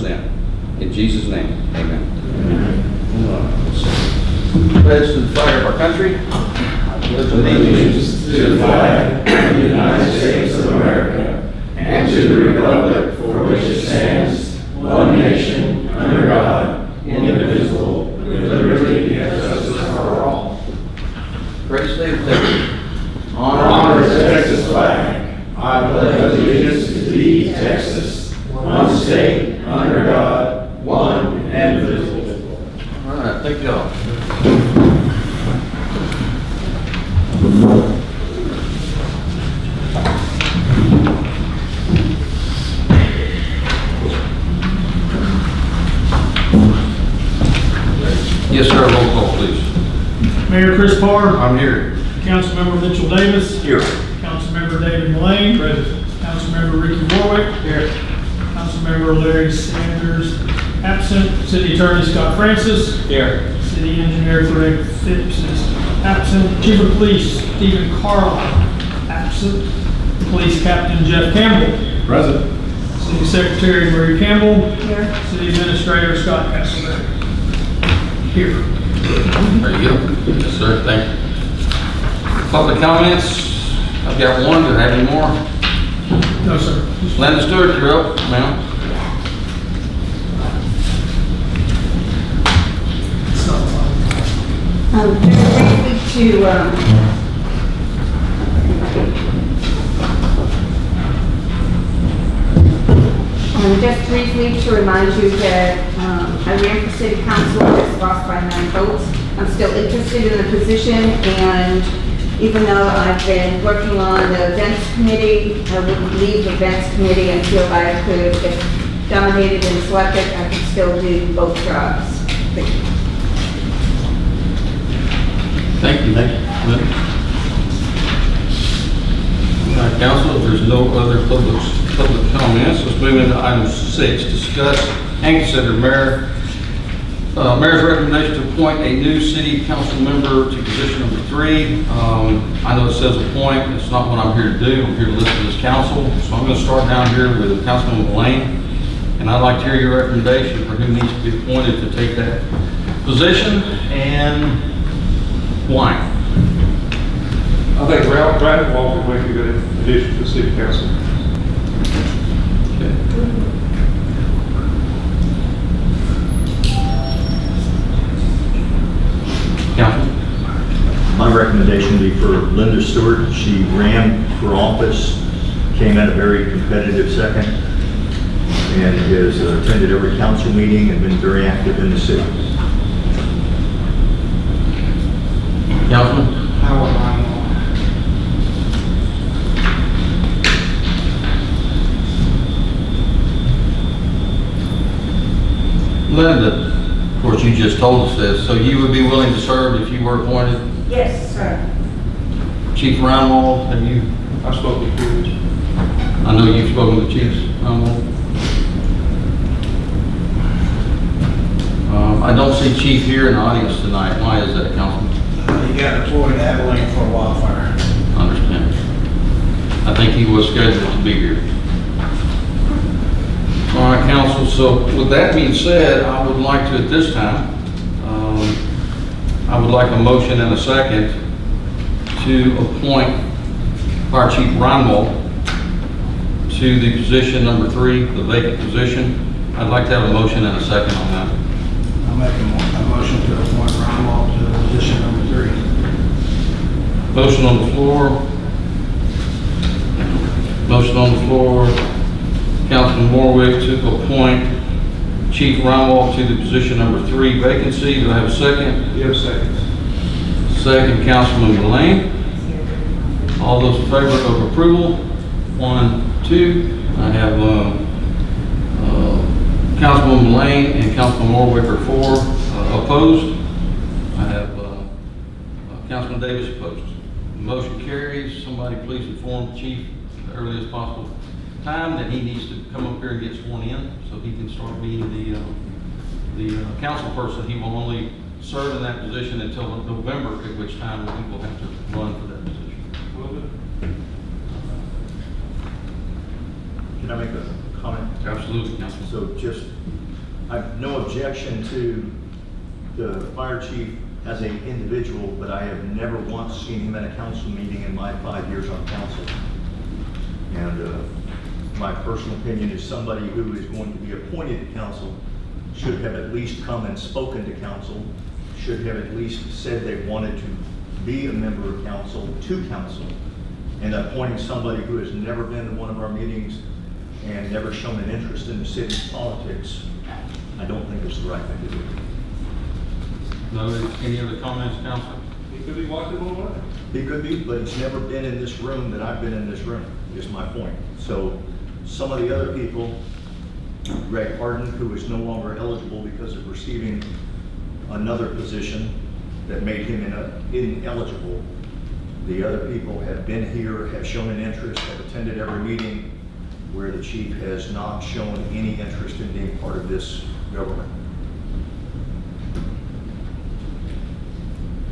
represent. In Jesus' name, amen. Pledge to the flag of our country. Allegiance to the flag of the United States of America and to the republic for which it stands, one nation, under God, indivisible, with liberty and justice for all. Great state of Texas. Honor the Texas flag. I pledge allegiance to thee, Texas, one state, under God, one and indivisible. All right, thank y'all. Yes, sir. Roll call, please. Mayor Chris Parr. I'm here. Councilmember Mitchell Davis. Here. Councilmember David Mullane. Present. Councilmember Ricky Warwick. Here. Councilmember Larry Sanders. Absent. City Attorney Scott Francis. Here. City Engineer Greg Phipps is absent. Chief of Police Stephen Carlisle. Absent. Police Captain Jeff Campbell. Present. City Secretary Marie Campbell. Here. City Administrator Scott Castleberry. Here. There you go. Yes, sir. Thank you. Public comments. I've got one. Do I have any more? No, sir. Linda Stewart, you're up, ma'am. It's not fun. Just briefly just briefly to remind you that I ran for city council, just lost by 9 votes. I'm still interested in the position, and even though I've been working on the events committee, I wouldn't leave the events committee until I could, if nominated and selected, I could still do both jobs. Thank you. Linda. All right, council, if there's no other public comments, let's move into item 6. Discuss and consider mayor's recommendation to appoint a new city council member to position number 3. I know it says appoint. It's not what I'm here to do. I'm here to listen to this council. So I'm going to start down here with Councilman Mullane, and I'd like to hear your recommendation for who needs to be appointed to take that position and why. I think Brad Walker would make a good addition to the city council. Council. My recommendation would be for Linda Stewart. She ran for office, came in a very competitive second, and has attended every council meeting and been very active in the city. Councilman. Howard Ryan. Linda, of course, you just told us this, so you would be willing to serve if you were appointed? Yes, sir. Chief Reinwald, have you? I spoke to you. I know you've spoken to Chief Reinwald. I don't see Chief here in the audience tonight. Why is that, Councilman? He got deployed to Abilene for a wildfire. I understand. I think he was scheduled to be here. All right, council, so with that being said, I would like to, at this time, I would like a motion and a second to appoint Fire Chief Reinwald to the position number 3, the vacant position. I'd like to have a motion and a second on that. I'll make a motion to appoint Ron Wall to position number 3. Motion on the floor. Motion on the floor. Councilman Warwick to appoint Chief Reinwald to the position number 3 vacancy. Do I have a second? You have seconds. Second, Councilman Mullane. All those in favor of approval? 1, 2. I have Councilman Mullane and Councilman Warwick are for. Opposed? I have Councilman Davis opposed. The motion carries. Somebody please inform the chief as early as possible time that he needs to come up here and get sworn in so he can start being the council person. He will only serve in that position until November, at which time he will have to run for that position. Will do. Can I make a comment? Absolutely, Councilman. So just, I have no objection to the fire chief as an individual, but I have never once seen him at a council meeting in my 5 years on council. And my personal opinion is somebody who is going to be appointed to council should have at least come and spoken to council, should have at least said they wanted to be a member of council to council. And appointing somebody who has never been to one of our meetings and never shown an interest in the city's politics, I don't think it's the right thing to do. No, any other comments, Council? He could be watching online. He could be, but he's never been in this room that I've been in this room, is my point. So some of the other people, Greg Harden, who is no longer eligible because of receiving another position that made him ineligible. The other people have been here, have shown an interest, have attended every meeting, where the chief has not shown any interest in being part of this government.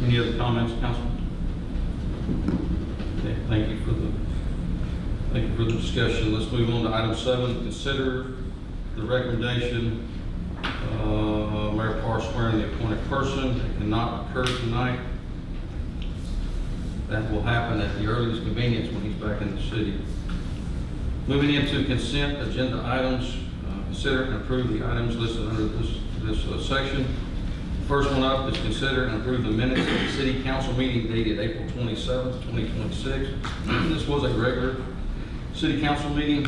Any other comments, Councilman? Okay, thank you for the discussion. Let's move on to item 7. Consider the recommendation, Mayor Parr swearing the appointed person. It cannot occur tonight. That will happen at the earliest convenience when he's back in the city. Moving into consent agenda items, consider and approve the items listed under this section. First one up is consider and approve the minutes of the city council meeting dated April 27th, 2026. This was a regular city council meeting.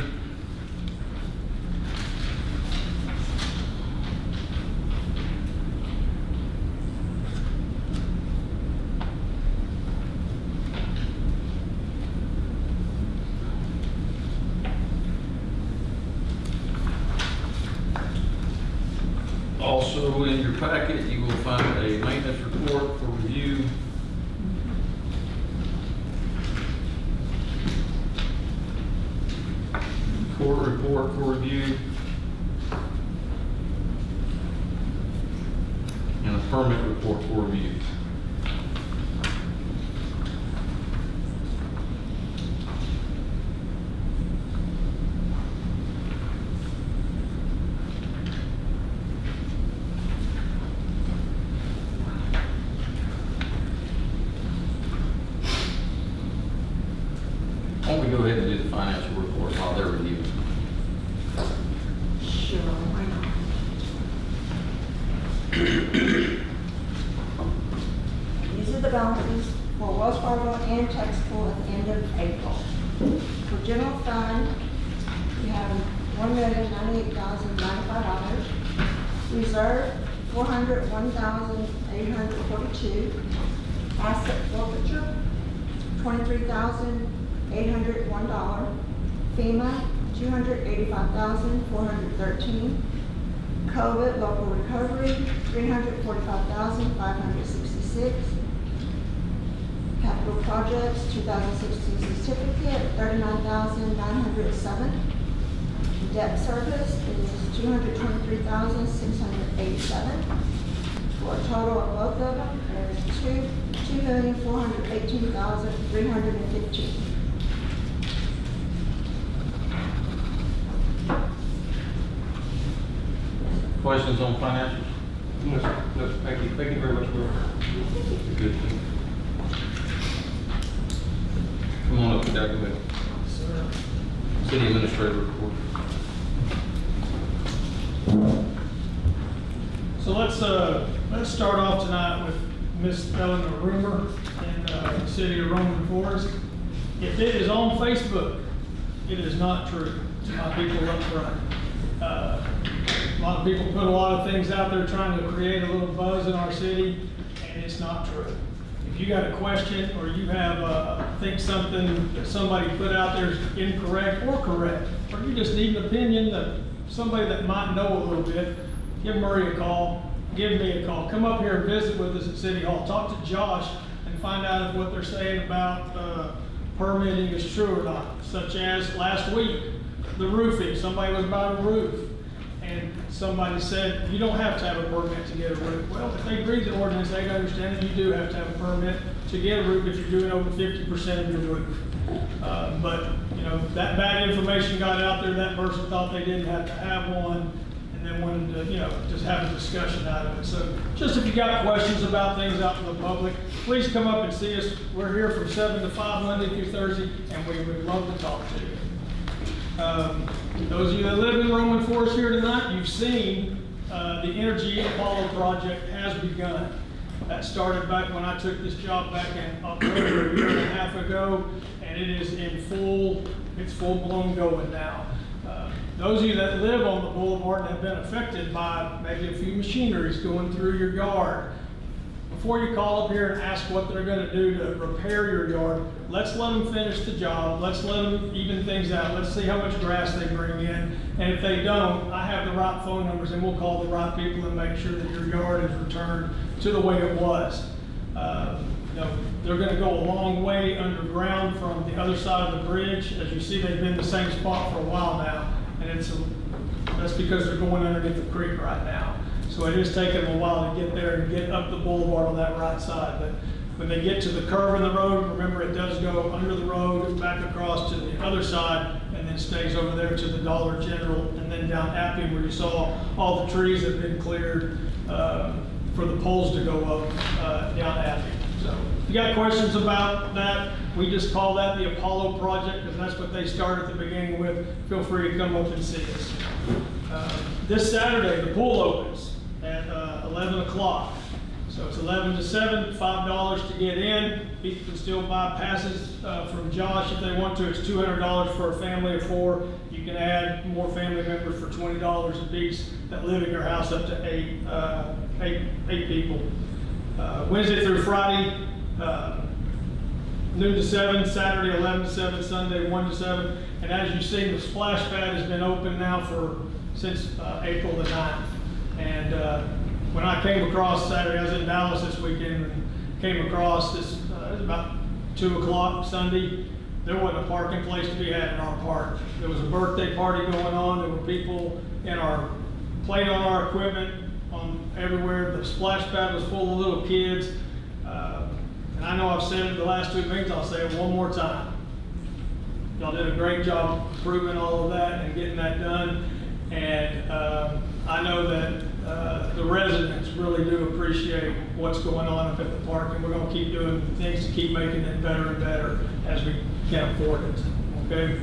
Also in your packet, you will find a maintenance report for review. Court report for review. And a permit report for review. Why don't we go ahead and do the financial report while they're reviewing? Sure, why not? These are the balances for Wells Fargo and Texaco at the end of April. For general fund, we have $1,098,095. Reserve, $401,842. Asset forfeiture, $23,801. FEMA, $285,413. COVID local recovery, $345,566. Capital projects, 2016 certificate, $39,907. Debt service is $223,687. For a total of both of them, there's $2,418,315. Questions on financials? No, sir. No, sir. Thank you. Thank you very much, Mayor. Good. Come on up, Dr. Bill. City Administrator report. So let's start off tonight with Miss Eleanor Rumor in the city of Roman Forest. If it is on Facebook, it is not true, to my people up front. A lot of people put a lot of things out there trying to create a little buzz in our city, and it's not true. If you got a question or you have think something that somebody put out there is incorrect or correct, or you just need an opinion that somebody that might know a little bit, give Murray a call, give me a call. Come up here and visit with us at City Hall. Talk to Josh and find out if what they're saying about permitting is true or not. Such as last week, the roofing. Somebody was about a roof. And somebody said, you don't have to have a permit to get a roof. Well, if they read the ordinance, they understand that you do have to have a permit to get a roof if you're doing over 50% of your roof. But, you know, that bad information got out there, that person thought they didn't have to have one, and then wanted to, you know, just have a discussion out of it. So just if you got questions about things out in the public, please come up and see us. We're here from 7 to 5 Monday through Thursday, and we would love to talk to you. Those of you that live in Roman Forest here tonight, you've seen the Energy Apollo project has begun. That started back when I took this job back in October, a year and a half ago, and it is in it's full-blown going now. Those of you that live on the boulevard and have been affected by maybe a few machineries going through your yard, before you call up here and ask what they're going to do to repair your yard, let's let them finish the job. Let's let them even things out. Let's see how much grass they bring in. And if they don't, I have the right phone numbers, and we'll call the right people and make sure that your yard is returned to the way it was. You know, they're going to go a long way underground from the other side of the bridge. As you see, they've been in the same spot for a while now, and that's because they're going underneath the creek right now. So it is taking them a while to get there and get up the boulevard on that right side. But when they get to the curve in the road, remember it does go under the road, back across to the other side, and then stays over there to the Dollar General, and then down Appy where you saw all the trees that have been cleared for the poles to go up down Appy. So if you got questions about that, we just call that the Apollo project because that's what they started at the beginning with. Feel free to come up and see us. This Saturday, the pool opens at 11 o'clock. So it's 11 to 7, $5 to get in. People can still buy passes from Josh if they want to. It's $200 for a family of 4. You can add more family members for $20 a piece that live in your house, up to eight people. Wednesday through Friday, noon to 7, Saturday 11 to 7, Sunday 1 to 7. And as you've seen, the splash pad has been open now since April the 9th. And when I came across Saturday, I was in Dallas this weekend and came across this, it was about 2 o'clock Sunday. There wasn't a parking place to be had in our park. There was a birthday party going on. There were people playing on our equipment everywhere. The splash pad was full of little kids. And I know I've said it the last 2 meetings, I'll say it one more time. Y'all did a great job proving all of that and getting that done. And I know that the residents really do appreciate what's going on up at the park, and we're going to keep doing things to keep making it better and better as we can afford it. Okay.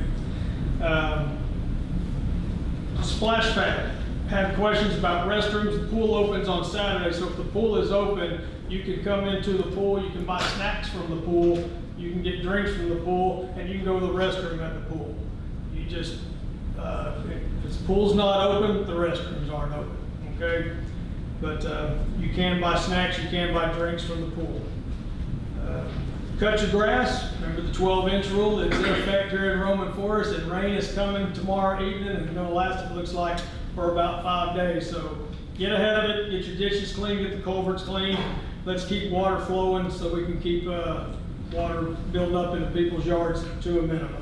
Splash pad. Had questions about restrooms. The pool opens on Saturday, so if the pool is open, you can come into the pool. You can buy snacks from the pool. You can get drinks from the pool, and you can go to the restroom at the pool. You just if the pool's not open, the restrooms aren't open, okay? But you can buy snacks, you can buy drinks from the pool. Cut your grass. Remember the 12-inch rule that's in effect here in Roman Forest, and rain is coming tomorrow evening and it's going to last, it looks like, for about 5 days. So get ahead of it, get your ditches clean, get the culverts clean. Let's keep water flowing so we can keep water building up into people's yards to a minimum.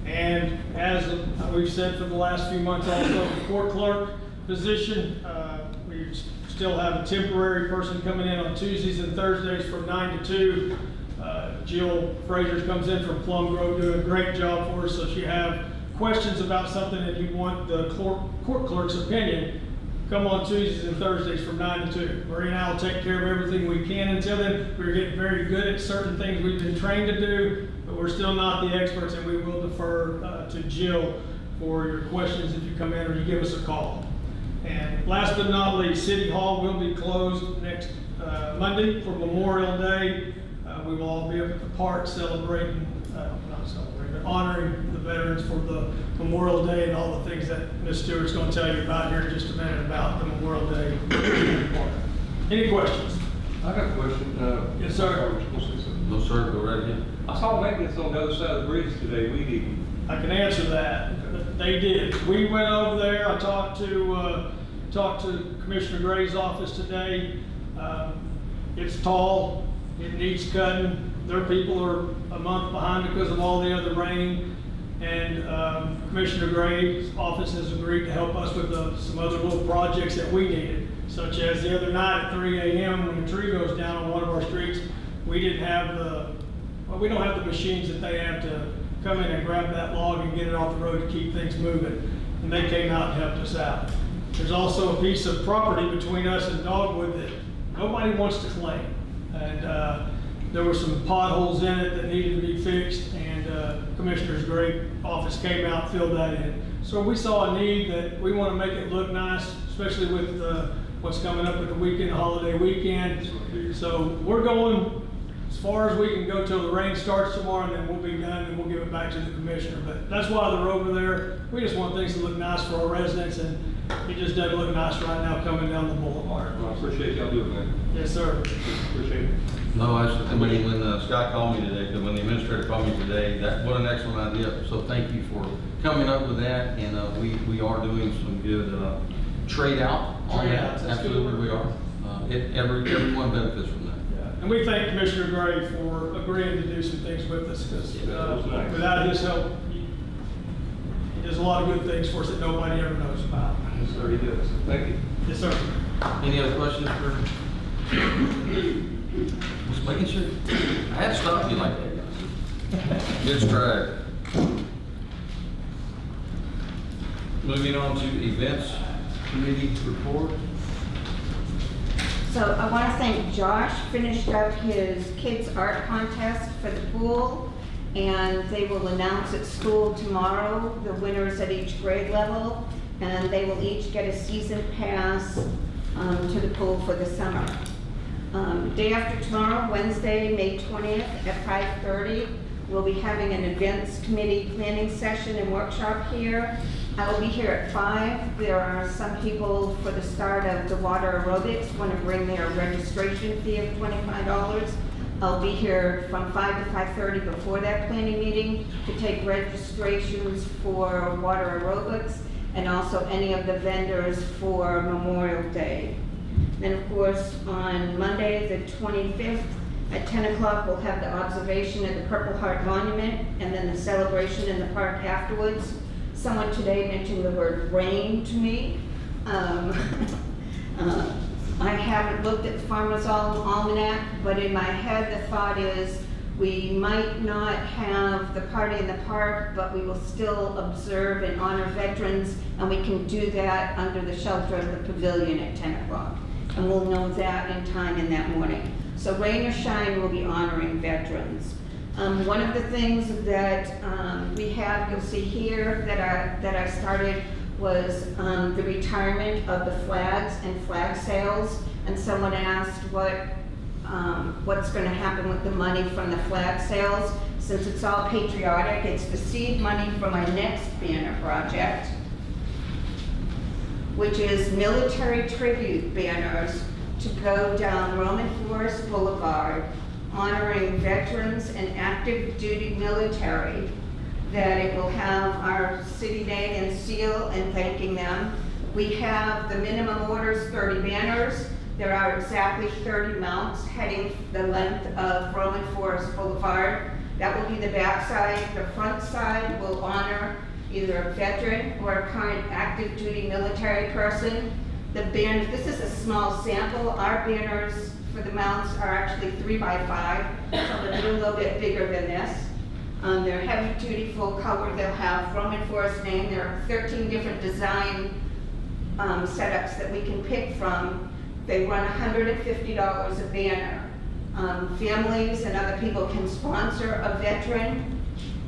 And as we've said for the last few months also, the court clerk position, we still have a temporary person coming in on Tuesdays and Thursdays from 9 to 2. Jill Frazier comes in from Plum Grove, doing a great job for us. So if you have questions about something that you want the court clerk's opinion, come on Tuesdays and Thursdays from 9 to 2. Marie and I will take care of everything we can until then. We're getting very good at certain things we've been trained to do, but we're still not the experts, and we will defer to Jill for your questions if you come in or you give us a call. And last but not least, City Hall will be closed next Monday for Memorial Day. We will all be up at the park celebrating, not celebrating, but honoring the veterans for the Memorial Day and all the things that Ms. Stewart's going to tell you about here in just a minute about the Memorial Day park. Any questions? I got a question. Yes, sir. No, sir, go right ahead. I saw maintenance on the other side of the bridge today. We didn't. I can answer that. They did. We went over there. I talked to Commissioner Gray's office today. It's tall. It needs cutting. Their people are a month behind because of all the other rain. And Commissioner Gray's office has agreed to help us with some other little projects that we needed, such as the other night at 3 a.m. when the tree goes down on one of our streets, we didn't have we don't have the machines that they have to come in and grab that log and get it off the road to keep things moving. And they came out and helped us out. There's also a piece of property between us and Dogwood that nobody wants to claim. And there were some potholes in it that needed to be fixed, and Commissioner's Gray office came out and filled that in. So we saw a need that we want to make it look nice, especially with what's coming up with the weekend, holiday weekend. So we're going as far as we can go till the rain starts tomorrow, and then we'll be done, and we'll give it back to the commissioner. But that's why they're over there. We just want things to look nice for our residents, and it just doesn't look nice right now coming down the boulevard. Well, I appreciate y'all doing that. Yes, sir. Appreciate it. No, when Scott called me today, when the administrator called me today, what an excellent idea. So thank you for coming up with that, and we are doing some good trade out on that. Trade-outs, that's good. Absolutely, we are. Everyone benefits from that. And we thank Commissioner Gray for agreeing to do some things with us, because was nice. without his help, he does a lot of good things for us that nobody ever knows about. Yes, sir, he does. Thank you. Yes, sir. Any other questions for? Just making sure. I had to stop you like that, guys. Good stride. Moving on to events committee report. So I want to thank Josh, finished up his kids' art contest for the pool, and they will announce at school tomorrow the winners at each grade level, and they will each get a season pass to the pool for the summer. Day after tomorrow, Wednesday, May 20th at 5:30, we'll be having an events committee planning session and workshop here. I will be here at 5. There are some people for the start of the water aerobics want to bring their registration fee of $25. I'll be here from 5 to 5:30 before that planning meeting to take registrations for water aerobics and also any of the vendors for Memorial Day. Then, of course, on Monday, the 25th, at 10 o'clock, we'll have the observation at the Purple Heart Monument and then the celebration in the park afterwards. Someone today mentioned the word rain to me. I haven't looked at the Farmer's Almanac, but in my head, the thought is we might not have the party in the park, but we will still observe and honor veterans, and we can do that under the shelter of the pavilion at 10 o'clock. And we'll know that in time in that morning. So rain or shine, we'll be honoring veterans. One of the things that we have, you'll see here, that I started was the retirement of the flags and flag sales. And someone asked what's going to happen with the money from the flag sales. Since it's all patriotic, it's the seed money for my next banner project, which is military tribute banners to go down Roman Forest Boulevard, honoring veterans and active duty military, that it will have our city name and seal and thanking them. We have the minimum orders 30 banners. There are exactly 30 mounts heading the length of Roman Forest Boulevard. That will be the back side. The front side will honor either a veteran or a current active duty military person. The banners, this is a small sample. Our banners for the mounts are actually 3 by 5, so they're a little bit bigger than this. They're heavy duty, full color. They'll have Roman Forest name. There are 13 different design setups that we can pick from. They run $150 a banner. Families and other people can sponsor a veteran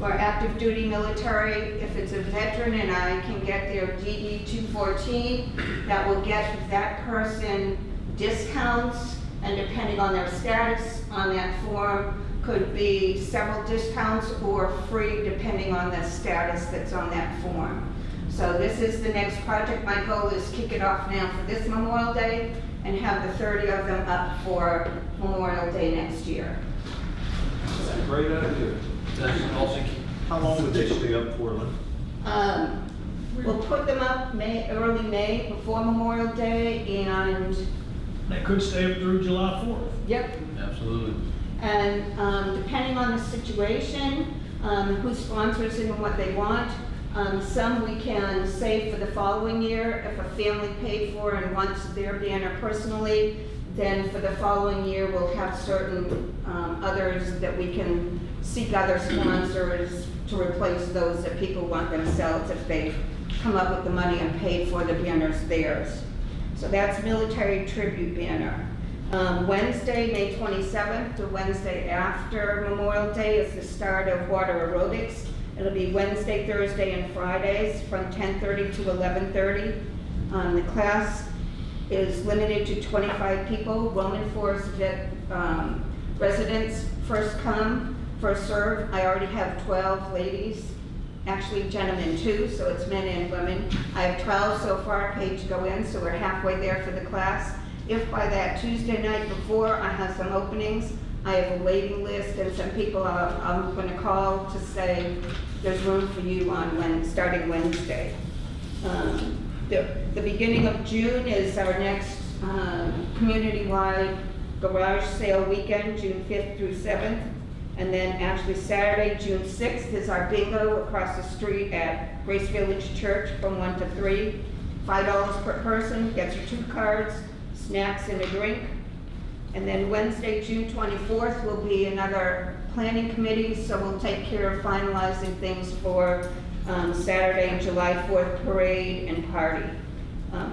or active duty military. If it's a veteran and I can get their DE 214, that will get that person discounts, and depending on their status on that form, could be several discounts or free depending on the status that's on that form. So this is the next project. My goal is kick it off now for this Memorial Day and have the 30 of them up for Memorial Day next year. That's a great idea. That's also, How long would they stay up for, Lynn? We'll put them up early May before Memorial Day, and That could stay up through July 4th. yep. absolutely. And depending on the situation, who sponsors it and what they want. Some we can save for the following year. If a family paid for and wants their banner personally, then for the following year, we'll have certain others that we can seek other sponsors to replace those that people want themselves if they've come up with the money and paid for the banners theirs. So that's military tribute banner. Wednesday, May 27th, the Wednesday after Memorial Day, is the start of water aerobics. It'll be Wednesday, Thursday, and Fridays from 10:30 to 11:30. The class is limited to 25 people. Roman Forest residents, first come, first serve. I already have 12 ladies, actually gentlemen too, so it's men and women. I have 12 so far paid to go in, so we're halfway there for the class. If by that Tuesday night before I have some openings, I have a waiting list and some people I'm going to call to say there's room for you on starting Wednesday. The beginning of June is our next community-wide garage sale weekend, June 5th through 7th. And then actually Saturday, June 6th is our bingo across the street at Grace Village Church from 1 to 3. $5 per person, gets you 2 cards, snacks and a drink. And then Wednesday, June 24th will be another planning committee, so we'll take care of finalizing things for Saturday and July 4th parade and party.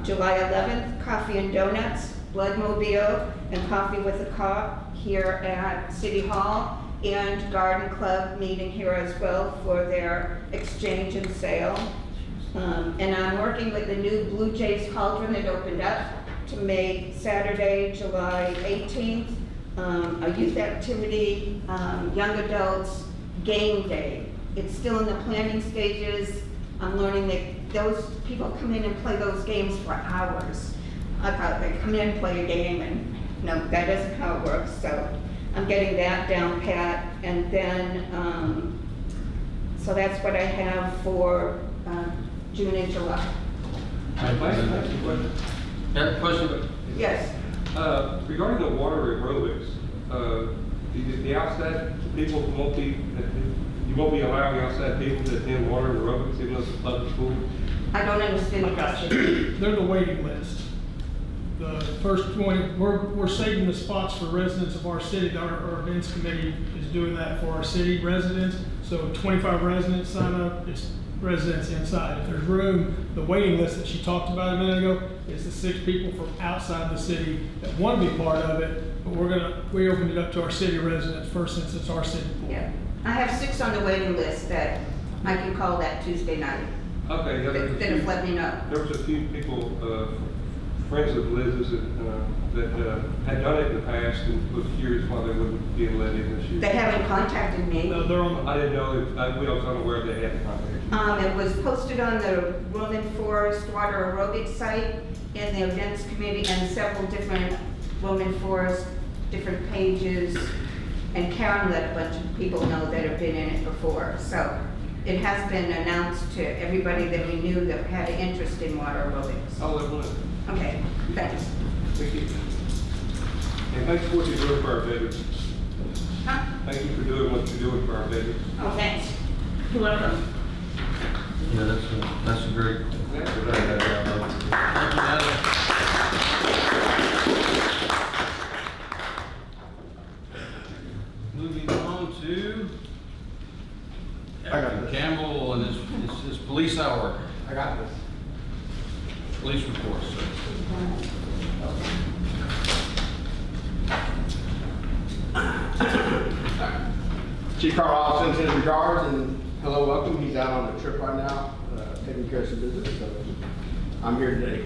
July 11th, coffee and donuts, Bloodmobile, and coffee with a cop here at City Hall, and Garden Club meeting here as well for their exchange and sale. And I'm working with the new Blue Jays Cauldron that opened up to make Saturday, July 18th, a youth activity, young adults game day. It's still in the planning stages. I'm learning that those people come in and play those games for hours. I thought they'd come in and play a game, and no, that isn't how it works. So I'm getting that down pat, and then, so that's what I have for June and July. Yeah, question? Yes. Regarding the water aerobics, the outside people you won't be allowing outside people to attend water aerobics even though it's a public pool? I don't understand the question. They're the waiting list. The first 20, we're saving the spots for residents of our city. Our events committee is doing that for our city residents. So 25 residents sign up, it's residents inside. If there's room, the waiting list that she talked about a minute ago is the 6 people from outside the city that want to be part of it, but we opened it up to our city residents first since it's our city pool. Yeah. I have 6 on the waiting list that I can call that Tuesday night. Okay, yeah, That have let me know. there was a few people, friends of Liz's that had done it in the past and was curious why they wouldn't be let in this year. They haven't contacted me. No, they're on. I didn't know if, we was unaware they had contacted you. It was posted on the Roman Forest Water Aerobics site in the events committee and several different Roman Forest, different pages. And Karen let a bunch of people know that have been in it before. So it has been announced to everybody that we knew that had an interest in water aerobics. I'll let one. Okay, thanks. Thank you. And thanks for what you're doing for our veterans. Huh? Thank you for doing what you're doing for our veterans. Oh, thanks. You're welcome. Yeah, that's a great. Thank you, Natalie. Moving on to Captain Campbell and his police hour. I got this. Police report, sir. Chief Carl Austin sends regards and hello, welcome. He's out on a trip right now, taking care of some business, so I'm here today.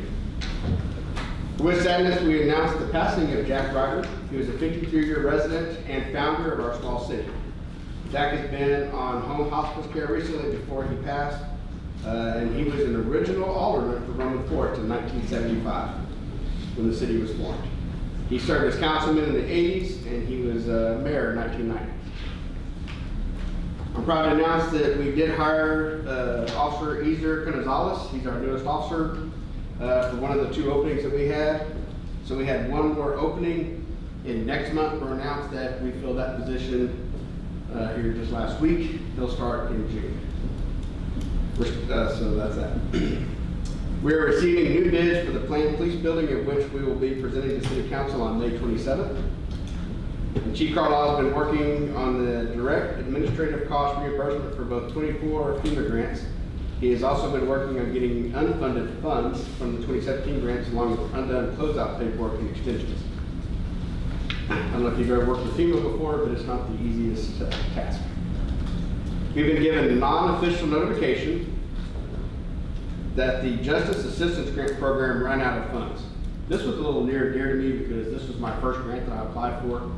With sadness, we announced the passing of Jack Ryder. He was a 53-year resident and founder of our small city. Jack has been on home hospice care recently before he passed, and he was an original alderman for Roman Forest in 1975 when the city was formed. He served as councilman in the 80s, and he was mayor in 1990. I'm proud to announce that we did hire Officer Ezer Canizales. He's our newest officer for one of the 2 openings that we had. So we had one more opening, and next month we're announced that we filled that position here just last week. He'll start in June. So that's that. We are receiving new bids for the planned police building, of which we will be presenting to City Council on May 27th. And Chief Carlisle has been working on the direct administrative cost reimbursement for both 24 FEMA grants. He has also been working on getting unfunded funds from the 2017 grants along with undone closeout paperwork and extensions. I don't know if you've ever worked with FEMA before, but it's not the easiest task. We've been given a non-official notification that the Justice Assistance Grant Program ran out of funds. This was a little near and dear to me because this was my first grant that I applied for.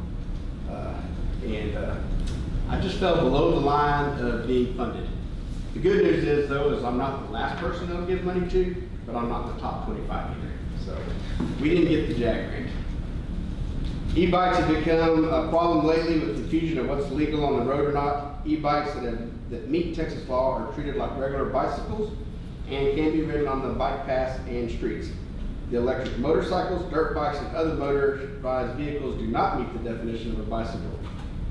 I just fell below the line of being funded. The good news is though, is I'm not the last person they'll give money to, but I'm not in the top 25 either. So we didn't get the JAG grant. E-bikes have become a problem lately with confusion of what's legal on the road or not. E-bikes that meet Texas law are treated like regular bicycles and can be ridden on the bike paths and streets. The electric motorcycles, dirt bikes, and other motorized vehicles do not meet the definition of a bicycle.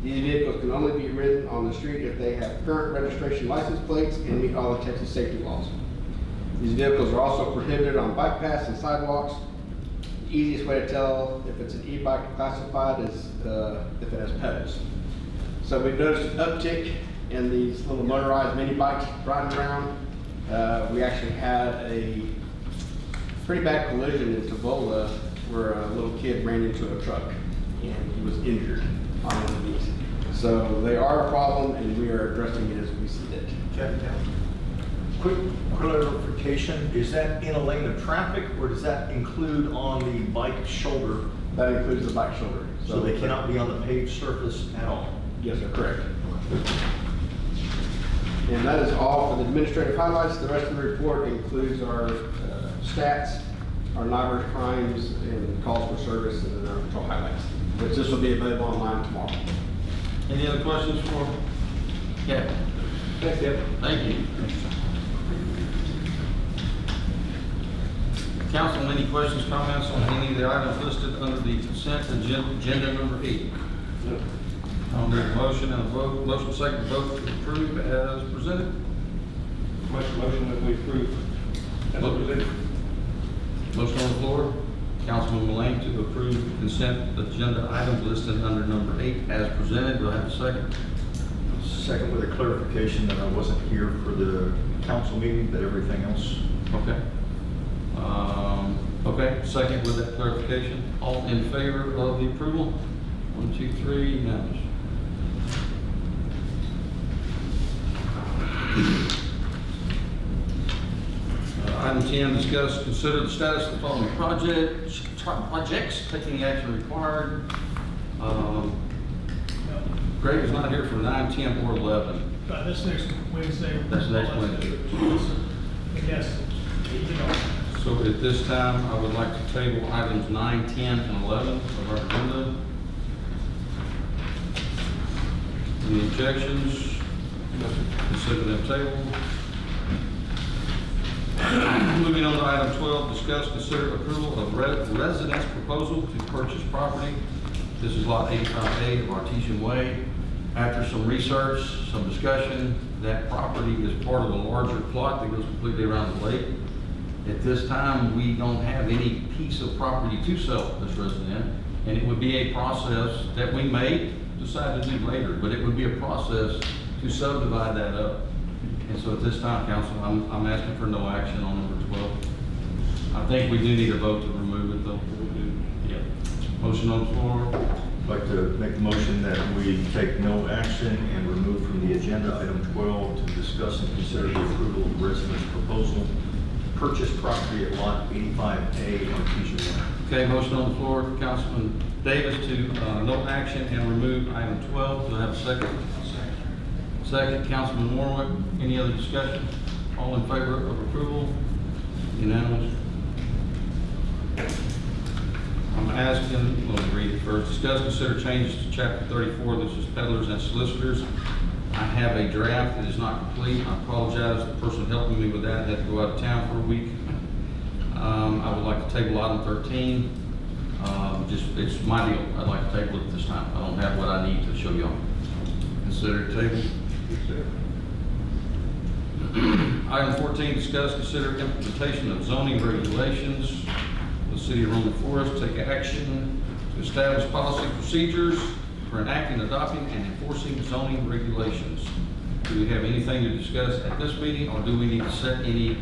These vehicles can only be ridden on the street if they have current registration license plates and meet all the Texas safety laws. These vehicles are also prohibited on bike paths and sidewalks. The easiest way to tell if it's an e-bike classified is if it has pedals. So we've noticed an uptick in these little motorized mini bikes riding around. We actually had a pretty bad collision in Tavola where a little kid ran into a truck and he was injured on one of these. So they are a problem and we are addressing it as we see it. Quick clarification, is that in a lane of traffic or does that include on the bike shoulder? That includes the bike shoulder. So they cannot be on the paved surface at all? Yes, sir, correct. And that is all for the administrative highlights. The rest of the report includes our stats, our non crimes, and calls for service, and then our patrol highlights, which this will be available online tomorrow. Any other questions for Captain? Thanks, Deb. Thank you. Council, any questions, comments on any of the items listed under the consent agenda number 8? No. I'll make a motion and a vote. Motion second vote to approve as presented. Make a motion that we approve as presented. Motion on the floor. Councilman Mullane to approve consent agenda items listed under number 8 as presented. Do I have a second? Second, with a clarification that I wasn't here for the council meeting, but everything else. Okay. Okay, second with that clarification. All in favor of the approval? 1, 2, 3, unanimous. Item 10, discuss, consider the status of the following projects, taking the action required. Greg is not here for 9, 10, or 11. But this next Wednesday. That's next Wednesday. Yes. So at this time, I would like to table items 9, 10, and 11 of our agenda. Any objections? Consider them tabled. Moving on to item 12, discuss, consider approval of residence proposal to purchase property. This is lot 85A of Artesian Way. After some research, some discussion, that property is part of a larger plot that goes completely around the lake. At this time, we don't have any piece of property to sell this resident, and it would be a process that we may decide to do later, but it would be a process to subdivide that up. And so at this time, council, I'm asking for no action on number 12. I think we do need a vote to remove it though. Yeah. Motion on the floor. I'd like to make a motion that we take no action and remove from the agenda item 12 to discuss and consider the approval of residence proposal to purchase property at lot 85A Artesian Way. Okay, motion on the floor, Councilman Davis to no action and remove item 12. Do I have a second? Second, Councilman Warwick. Any other discussion? All in favor of approval? Unanimous. I'm asking, let me read it first. Discuss, consider changes to chapter 34. This is peddlers and solicitors. I have a draft that is not complete. I apologize. The person helping me with that had to go out of town for a week. I would like to table item 13. It's my deal. I'd like to table it this time. I don't have what I need to show y'all. Consider table. Item 14, discuss, consider implementation of zoning regulations of the City of Roman Forest. Take action to establish policy procedures for enacting, adopting, and enforcing zoning regulations. Do we have anything to discuss at this meeting, or do we need to set any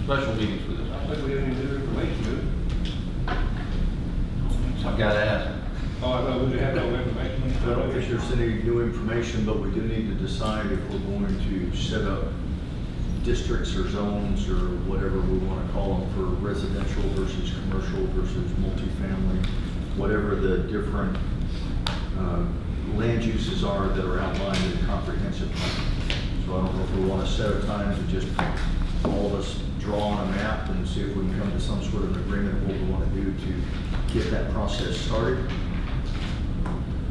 special meetings for this? I think we have any new information, do we? I've got to ask. Oh, I thought we didn't have no information. I don't think there's any new information, but we do need to decide if we're going to set up districts or zones or whatever we want to call them for residential versus commercial versus multifamily, whatever the different land uses are that are outlined in the comprehensive plan. So I don't know if we want to set a time to just all of us draw on a map and see if we can come to some sort of agreement of what we want to do to get that process started.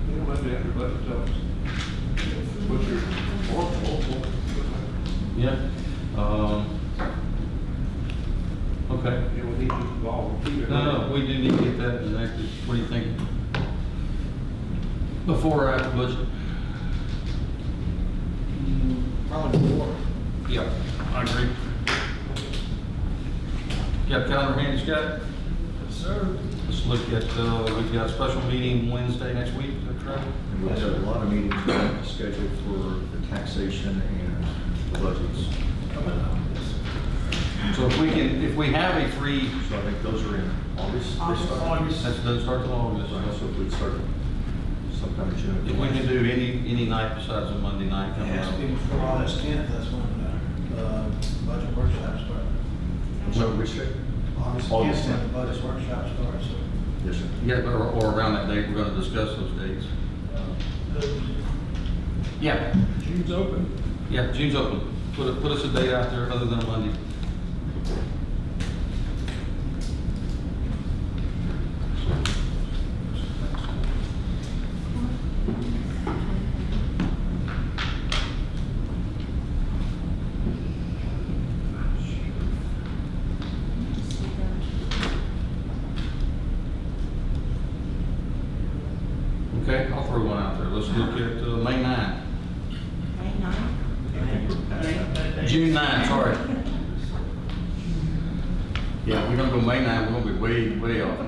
You don't have to answer budget stuff. What's your, Yeah. Okay. yeah, we need to involve. No, we do need to get that enacted. What do you think? Before or after budget? Probably more. Yeah, I agree. You got a calendar handy, Scott? Yes, sir. Let's look at, we've got a special meeting Wednesday next week, is that correct? And we have a lot of meetings scheduled for the taxation and the budgets. So if we can, if we have a free, So I think those are in August. They start. August. that doesn't start till August, Right, so if we start sometime in June. if we can do any night besides a Monday night It coming has to be up. before August 10th, that's when budget workshops start. What we say? August August 10th, 10th. the budget workshop starts, so. Yes, sir. Yeah, or around that date, we're gonna discuss those dates. Yeah, June's open. yeah, June's open. Put us a date out there other than a Monday. Okay, I'll throw one out there. Let's look at May 9. June 9, sorry. Yeah, we're gonna go May 9, we're gonna be way off.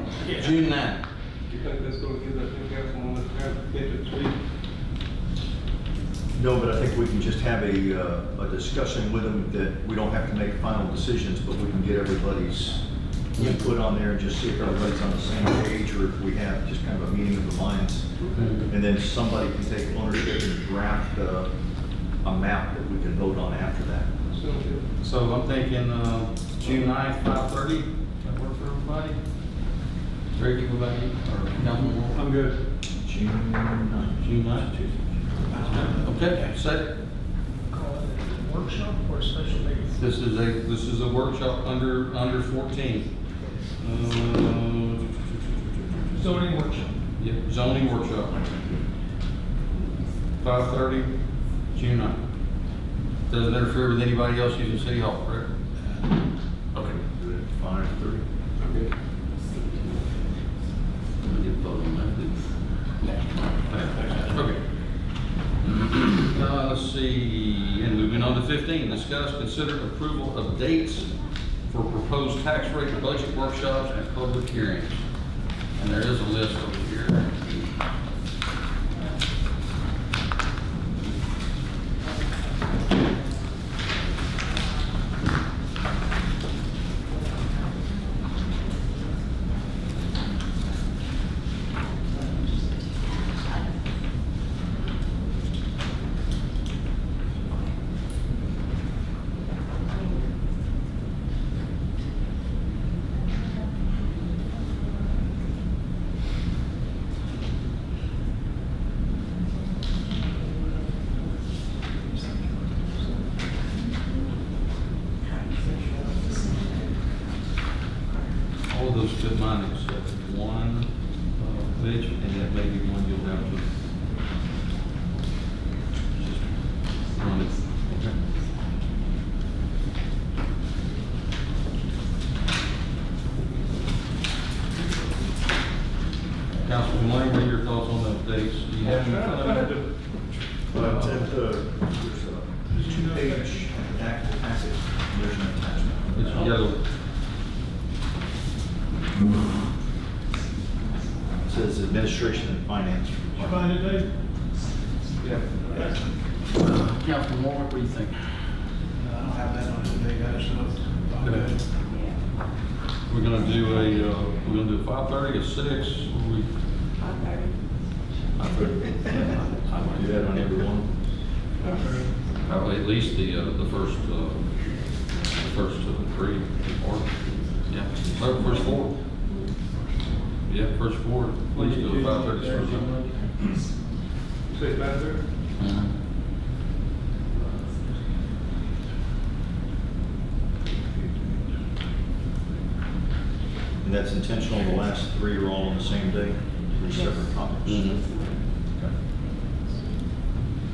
June 9. You think that's gonna give that new council on this kind of get to speed? No, but I think we can just have a discussion with them that we don't have to make final decisions, but we can get everybody's input on there and just see if everybody's on the same page, or if we have just kind of a meeting of the minds. And then somebody can take ownership and draft a map that we can vote on after that. Still good. So I'm thinking June 9th, 5:30. That work for everybody? Ricky, what about you? Or Councilman Moore? I'm good. June 9th. June 9th? Okay, set. Call it a workshop or a special meeting. This is a workshop under 14. Zoning workshop. Yeah, zoning workshop. 5:30, June 9th. Doesn't interfere with anybody else using City Hall, correct? Okay. Do it at 5:30. Okay. We did vote on that, didn't we? Okay. Let's see, and moving on to 15, discuss, consider approval of dates for proposed tax rate and budget workshops and public hearings. And there is a list over here. All of those fit mine except one, which, and that may be one you'll have to. Just run it. Okay. Councilman Lane, what are your thoughts on those dates? Do you have any? I tried to But there's a two-page active packet, there's an attachment. It's yellow. It says Administration and Finance. You find it, Dave? Yeah. Councilman Moore, what do you think? I don't have that on today, guys, so. I'm good. We're gonna do a 5:30 or 6, or we, I would do that on every one. probably at least the first 3, or, yeah, or first 4. Yeah, first 4, at least do a 5:30 start time. Say it's better there? And that's intentional, the last 3 are all on the same day, 3 separate topics. Mhm. Okay.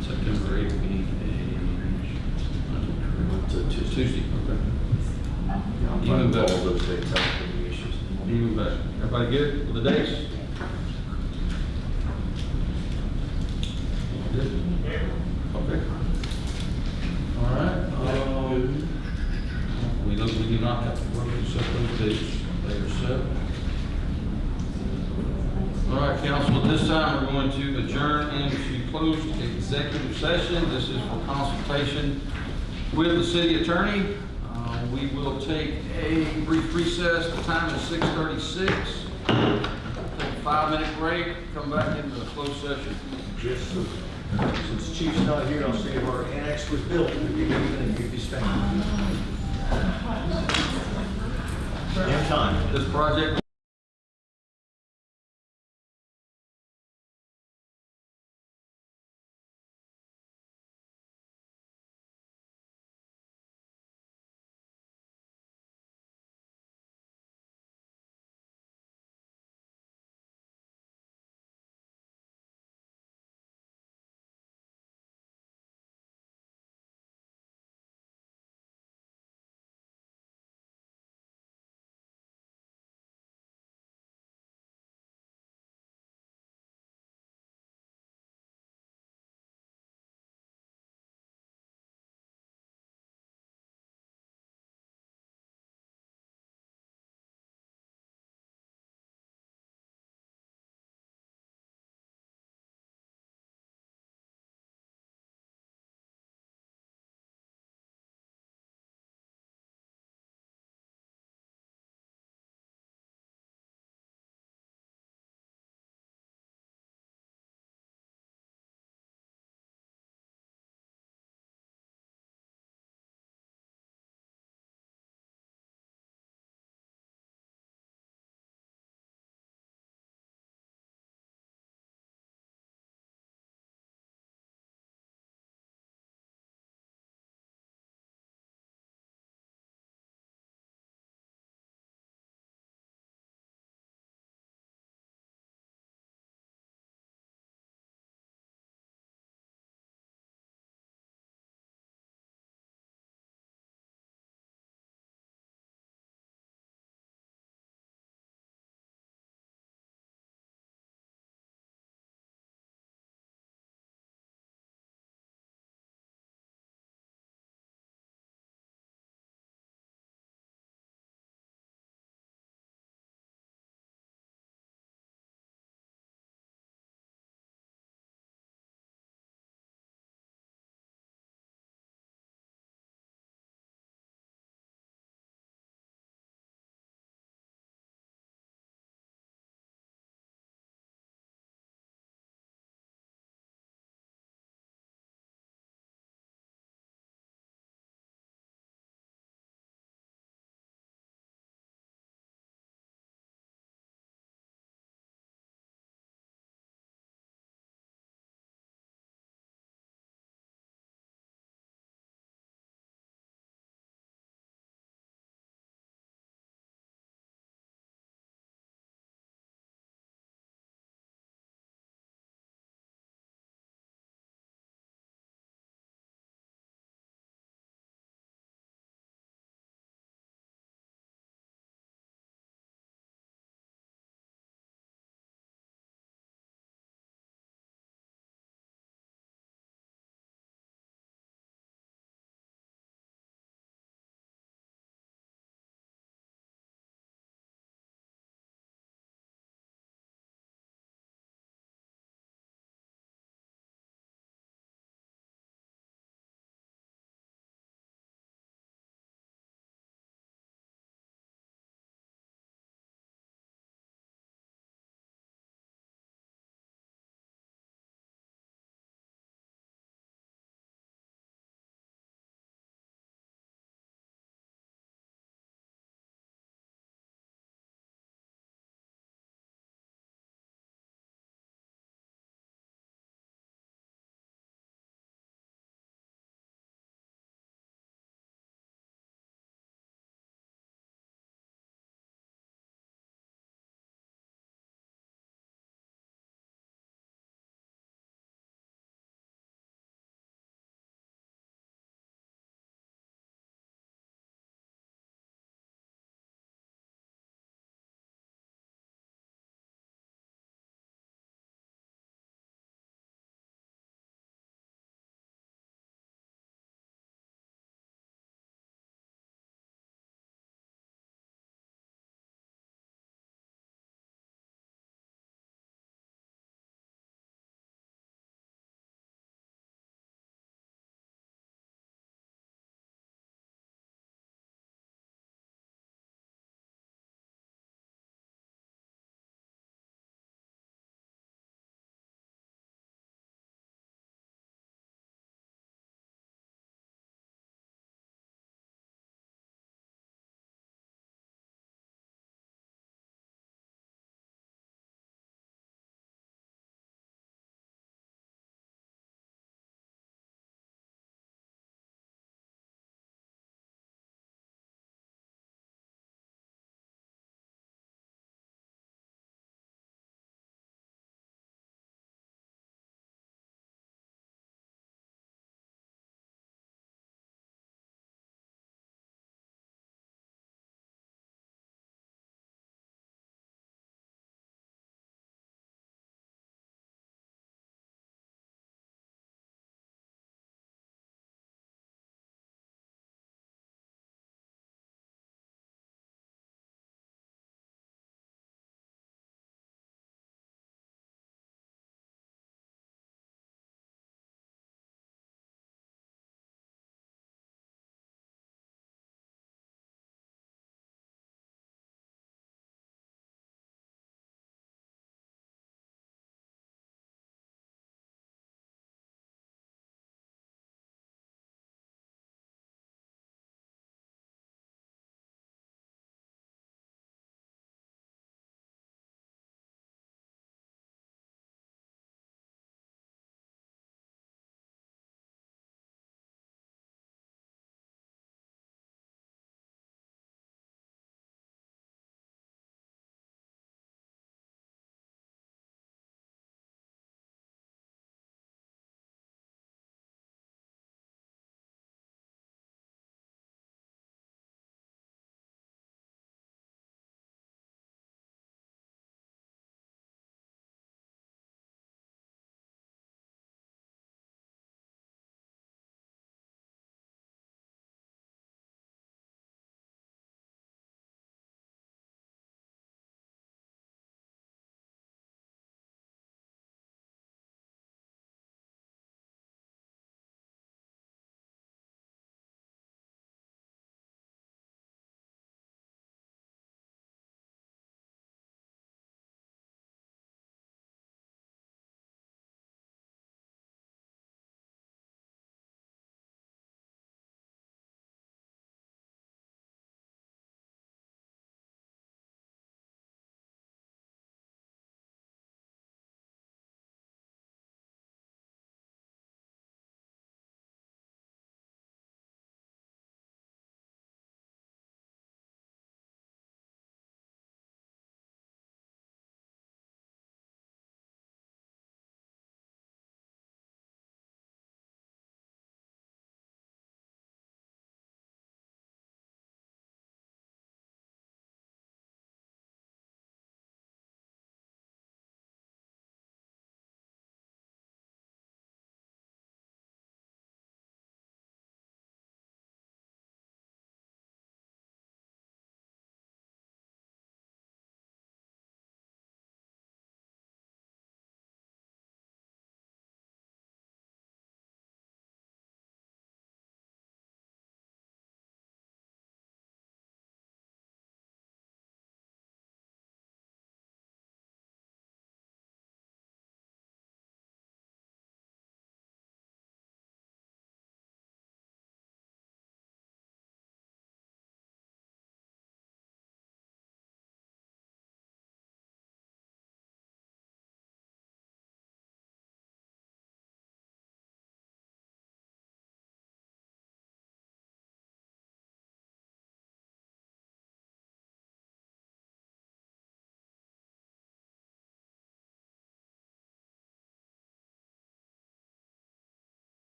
September 8th being It's a Tuesday. Tuesday, okay. I'm Even fine with better. all those dates, I don't have any issues. Even better. Everybody good with the dates? Good? Okay. All right. We do not have to work to set those dates. They are set. All right, council, at this time, we're going to adjourn into closed executive session. This is for consultation with the city attorney. We will take a brief recess. The time is 6:36. Take a 5-minute break, come back into the closed session. Yes, sir. Since Chief's not here, I'll see if our annex was built, if you spend. In time. This project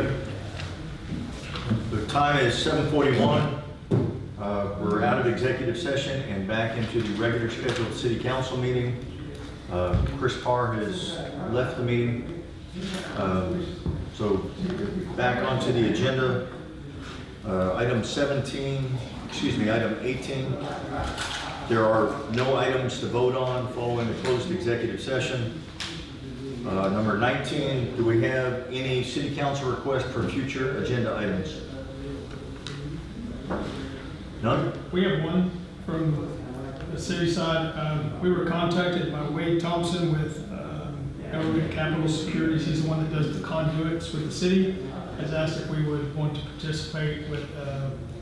ready? The time is 7:41. We're out of executive session and back into the regular scheduled city council meeting. Chris Parr has left the meeting. So back onto the agenda. Item 18. There are no items to vote on following the closed executive session. Number 19, do we have any city council requests for future agenda items? None? We have one from the city side. We were contacted by Wade Thompson with Government Capital Securities. He's the one that does the conduits with the city. Has asked if we would want to participate with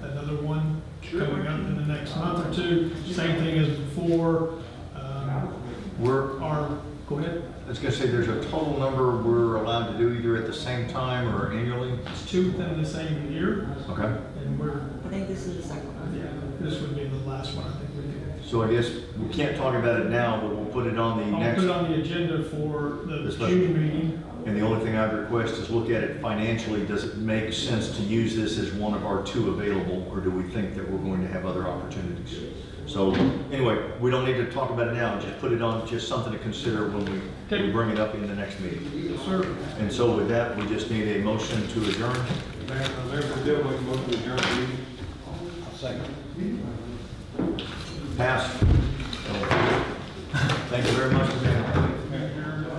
another one coming up in the next month or two. Same thing as before. Go ahead. I was going to say, there's a total number we're allowed to do either at the same time or annually? It's two within the same year, Okay. and I think this is the second one. this would be the last one, I think we do. So I guess we can't talk about it now, but we'll put it on the I'll next. put it on the agenda for the The special. June meeting. And the only thing I'd request is look at it financially. Does it make sense to use this as one of our two available, or do we think that we're going to have other opportunities? So anyway, we don't need to talk about it now. Just put it on, just something to consider when we bring it up in the next meeting. Yes, sir. And so with that, we just need a motion to adjourn. There's a deal with most of the adjourned meeting. Pass. Thank you very much for being